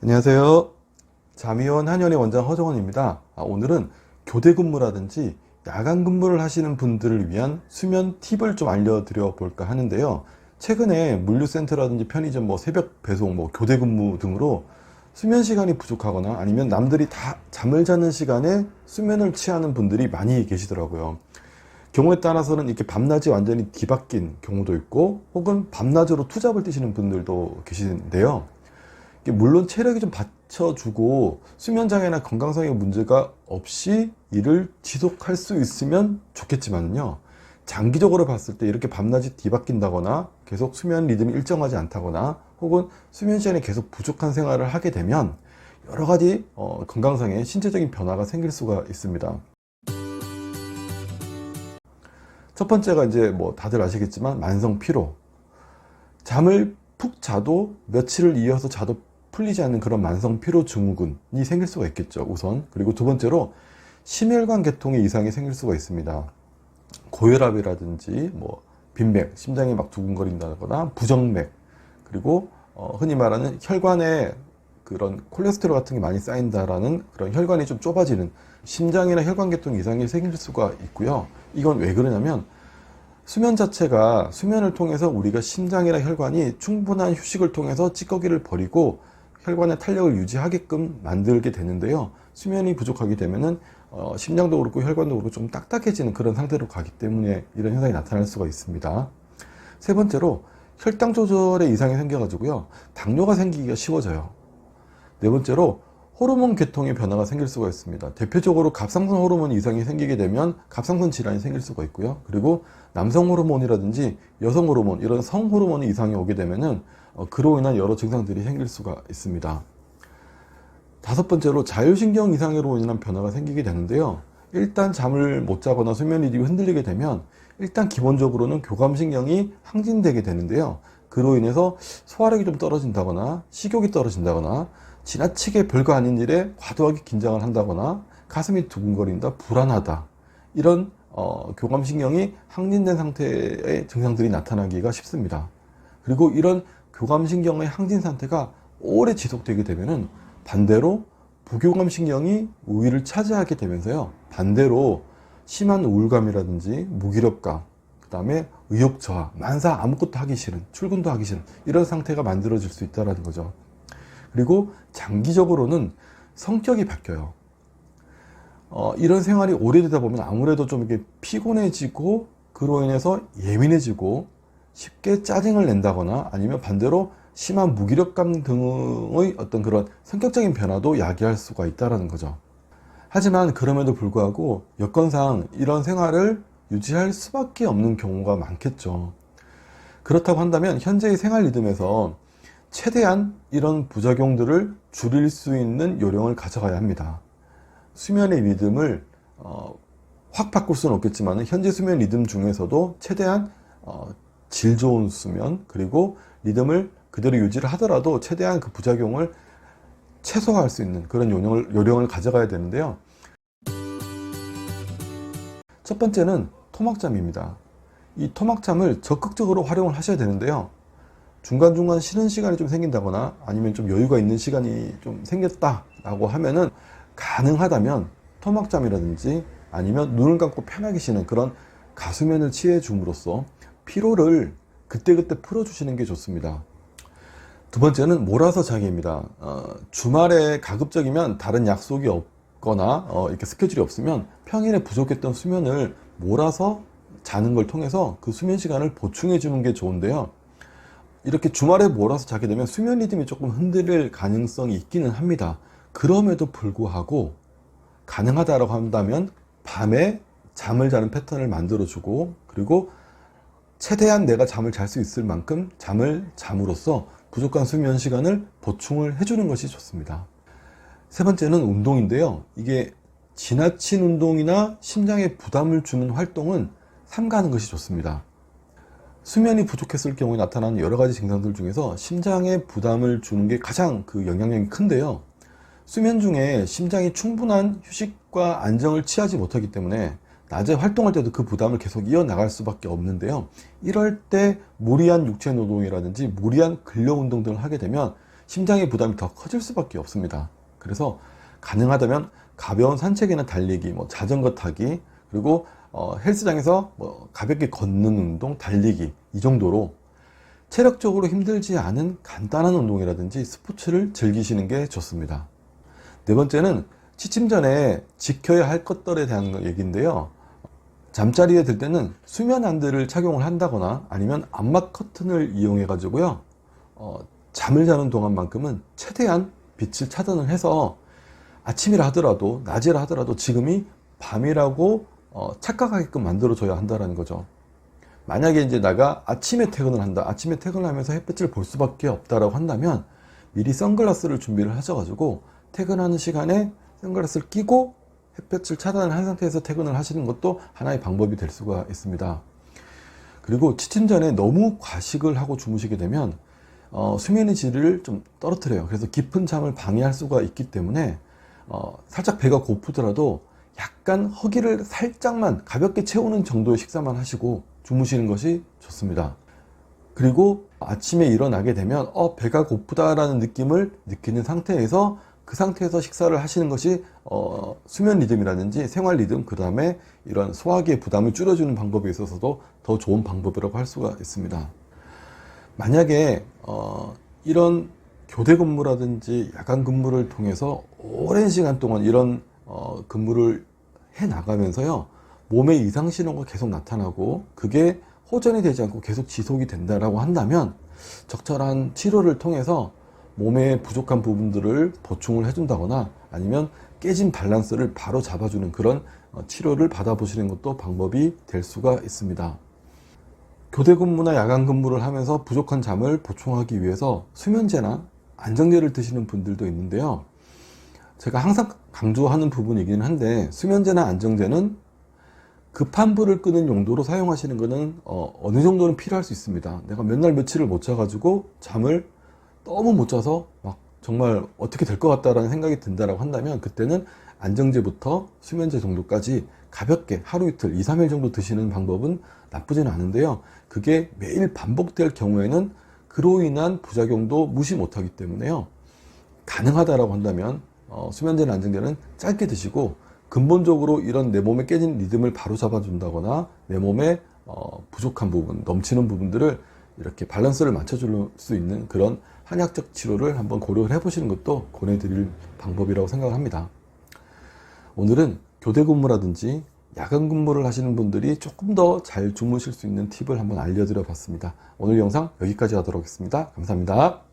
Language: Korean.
안녕하세요. 자미원 한의원의 원장 허정원입니다. 오늘은 교대 근무라든지 야간 근무를 하시는 분들을 위한 수면 팁을 좀 알려드려 볼까 하는데요. 최근에 물류센터라든지 편의점, 새벽 배송, 교대 근무 등으로 수면 시간이 부족하거나 아니면 남들이 다 잠을 자는 시간에 수면을 취하는 분들이 많이 계시더라고요. 경우에 따라서는 이렇게 밤낮이 완전히 뒤바뀐 경우도 있고, 혹은 밤낮으로 투잡을 뛰시는 분들도 계시는데요. 물론 체력이 좀 받쳐주고 수면장애나 건강상의 문제가 없이 일을 지속할 수 있으면 좋겠지만요, 장기적으로 봤을 때 이렇게 밤낮이 뒤바뀐다거나 계속 수면 리듬이 일정하지 않다거나 혹은 수면 시간이 계속 부족한 생활을 하게 되면 여러 가지 건강상의 신체적인 변화가 생길 수가 있습니다. 첫 번째가 이제 다들 아시겠지만 만성 피로. 잠을 푹 자도 며칠을 이어서 자도 풀리지 않는 그런 만성 피로 증후군이 생길 수가 있겠죠, 우선. 그리고 두 번째로 심혈관 계통의 이상이 생길 수가 있습니다. 고혈압이라든지 빈맥, 심장이 막 두근거린다거나 부정맥, 그리고 흔히 말하는 혈관에 그런 콜레스테롤 같은 게 많이 쌓인다라는 그런 혈관이 좀 좁아지는 심장이나 혈관 계통 이상이 생길 수가 있고요. 이건 왜 그러냐면 수면 자체가, 수면을 통해서 우리가 심장이나 혈관이 충분한 휴식을 통해서 찌꺼기를 버리고 혈관의 탄력을 유지하게끔 만들게 되는데요. 수면이 부족하게 되면은 심장도 그렇고 혈관도 그렇고 좀 딱딱해지는 그런 상태로 가기 때문에 이런 현상이 나타날 수가 있습니다. 세 번째로 혈당 조절에 이상이 생겨가지고요, 당뇨가 생기기가 쉬워져요. 네 번째로 호르몬 계통의 변화가 생길 수가 있습니다. 대표적으로 갑상선 호르몬 이상이 생기게 되면 갑상선 질환이 생길 수가 있고요. 그리고 남성 호르몬이라든지 여성 호르몬, 이런 성 호르몬 이상이 오게 되면은 그로 인한 여러 증상들이 생길 수가 있습니다. 다섯 번째로 자율신경 이상으로 인한 변화가 생기게 되는데요. 일단 잠을 못 자거나 수면 리듬이 흔들리게 되면 일단 기본적으로는 교감신경이 항진되게 되는데요. 그로 인해서 소화력이 좀 떨어진다거나 식욕이 떨어진다거나 지나치게 별거 아닌 일에 과도하게 긴장을 한다거나 가슴이 두근거린다, 불안하다, 이런 교감신경이 항진된 상태의 증상들이 나타나기가 쉽습니다. 그리고 이런 교감신경의 항진 상태가 오래 지속되게 되면은 반대로 부교감신경이 우위를 차지하게 되면서요, 반대로 심한 우울감이라든지 무기력감, 그 다음에 의욕저하, 만사 아무것도 하기 싫은, 출근도 하기 싫은 이런 상태가 만들어질 수 있다는 거죠. 그리고 장기적으로는 성격이 바뀌어요. 이런 생활이 오래되다 보면 아무래도 좀 이렇게 피곤해지고, 그로 인해서 예민해지고 쉽게 짜증을 낸다거나 아니면 반대로 심한 무기력감 등의 어떤 그런 성격적인 변화도 야기할 수가 있다는 거죠. 하지만 그럼에도 불구하고 여건상 이런 생활을 유지할 수밖에 없는 경우가 많겠죠. 그렇다고 한다면 현재의 생활 리듬에서 최대한 이런 부작용들을 줄일 수 있는 요령을 가져가야 합니다. 수면의 리듬을 확 바꿀 수는 없겠지만 현재 수면 리듬 중에서도 최대한 질 좋은 수면, 그리고 리듬을 그대로 유지를 하더라도 최대한 그 부작용을 최소화할 수 있는 그런 요령을 가져가야 되는데요. 첫 번째는 토막잠입니다. 이 토막잠을 적극적으로 활용을 하셔야 되는데요. 중간중간 쉬는 시간이 좀 생긴다거나 아니면 좀 여유가 있는 시간이 좀 생겼다라고 하면은 가능하다면 토막잠이라든지 아니면 눈을 감고 편하게 쉬는 그런 가수면을 취해 줌으로써 피로를 그때그때 풀어주시는 게 좋습니다. 두 번째는 몰아서 자기입니다. 주말에 가급적이면 다른 약속이 없거나 이렇게 스케줄이 없으면 평일에 부족했던 수면을 몰아서 자는 걸 통해서 그 수면 시간을 보충해 주는 게 좋은데요. 이렇게 주말에 몰아서 자게 되면 수면 리듬이 조금 흔들릴 가능성이 있기는 합니다. 그럼에도 불구하고 가능하다고 한다면 밤에 잠을 자는 패턴을 만들어주고, 그리고 최대한 내가 잠을 잘 수 있을 만큼 잠을 잠으로써 부족한 수면 시간을 보충을 해주는 것이 좋습니다. 세 번째는 운동인데요. 이게 지나친 운동이나 심장에 부담을 주는 활동은 삼가하는 것이 좋습니다. 수면이 부족했을 경우에 나타나는 여러 가지 증상들 중에서 심장에 부담을 주는 게 가장 그 영향력이 큰데요. 수면 중에 심장이 충분한 휴식과 안정을 취하지 못하기 때문에 낮에 활동할 때도 그 부담을 계속 이어나갈 수밖에 없는데요. 이럴 때 무리한 육체 노동이라든지 무리한 근력 운동 등을 하게 되면 심장의 부담이 더 커질 수밖에 없습니다. 그래서 가능하다면 가벼운 산책이나 달리기, 뭐 자전거 타기, 그리고 헬스장에서 뭐 가볍게 걷는 운동, 달리기, 이 정도로 체력적으로 힘들지 않은 간단한 운동이라든지 스포츠를 즐기시는 게 좋습니다. 네 번째는 취침 전에 지켜야 할 것들에 대한 얘기인데요. 잠자리에 들 때는 수면 안대를 착용을 한다거나 아니면 암막 커튼을 이용해 가지고요, 잠을 자는 동안만큼은 최대한 빛을 차단을 해서 아침이라 하더라도 낮이라 하더라도 지금이 밤이라고 착각하게끔 만들어줘야 한다는 거죠. 만약에 이제 내가 아침에 퇴근을 한다, 아침에 퇴근을 하면서 햇빛을 볼 수밖에 없다라고 한다면 미리 선글라스를 준비를 하셔가지고 퇴근하는 시간에 선글라스를 끼고 햇볕을 차단을 한 상태에서 퇴근을 하시는 것도 하나의 방법이 될 수가 있습니다. 그리고 취침 전에 너무 과식을 하고 주무시게 되면 수면의 질을 좀 떨어뜨려요. 그래서 깊은 잠을 방해할 수가 있기 때문에 살짝 배가 고프더라도 약간 허기를 살짝만 가볍게 채우는 정도의 식사만 하시고 주무시는 것이 좋습니다. 그리고 아침에 일어나게 되면 배가 고프다라는 느낌을 느끼는 상태에서 그 상태에서 식사를 하시는 것이 수면 리듬이라든지 생활 리듬, 그 다음에 이런 소화기의 부담을 줄여주는 방법에 있어서도 더 좋은 방법이라고 할 수가 있습니다. 만약에 이런 교대 근무라든지 야간 근무를 통해서 오랜 시간 동안 이런 근무를 해 나가면서요, 몸에 이상 신호가 계속 나타나고 그게 호전이 되지 않고 계속 지속이 된다라고 한다면 적절한 치료를 통해서 몸의 부족한 부분들을 보충을 해준다거나 아니면 깨진 밸런스를 바로 잡아주는 그런 치료를 받아보시는 것도 방법이 될 수가 있습니다. 교대 근무나 야간 근무를 하면서 부족한 잠을 보충하기 위해서 수면제나 안정제를 드시는 분들도 있는데요. 제가 항상 강조하는 부분이긴 한데 수면제나 안정제는 급한 불을 끄는 용도로 사용하시는 것은 어느 정도는 필요할 수 있습니다. 내가 몇 날 며칠을 못 자가지고 잠을 너무 못 자서 막 정말 어떻게 될 것 같다라는 생각이 든다라고 한다면 그때는 안정제부터 수면제 정도까지 가볍게 하루 이틀 2, 3일 정도 드시는 방법은 나쁘지는 않은데요. 그게 매일 반복될 경우에는 그로 인한 부작용도 무시 못하기 때문에요. 가능하다라고 한다면 수면제나 안정제는 짧게 드시고 근본적으로 이런 내 몸에 깨진 리듬을 바로 잡아준다거나 내 몸에 부족한 부분, 넘치는 부분들을 이렇게 밸런스를 맞춰줄 수 있는 그런 한약적 치료를 한번 고려를 해보시는 것도 권해드릴 방법이라고 생각합니다. 오늘은 교대 근무라든지 야간 근무를 하시는 분들이 조금 더 잘 주무실 수 있는 팁을 한번 알려드려 봤습니다. 오늘 영상 여기까지 하도록 하겠습니다. 감사합니다.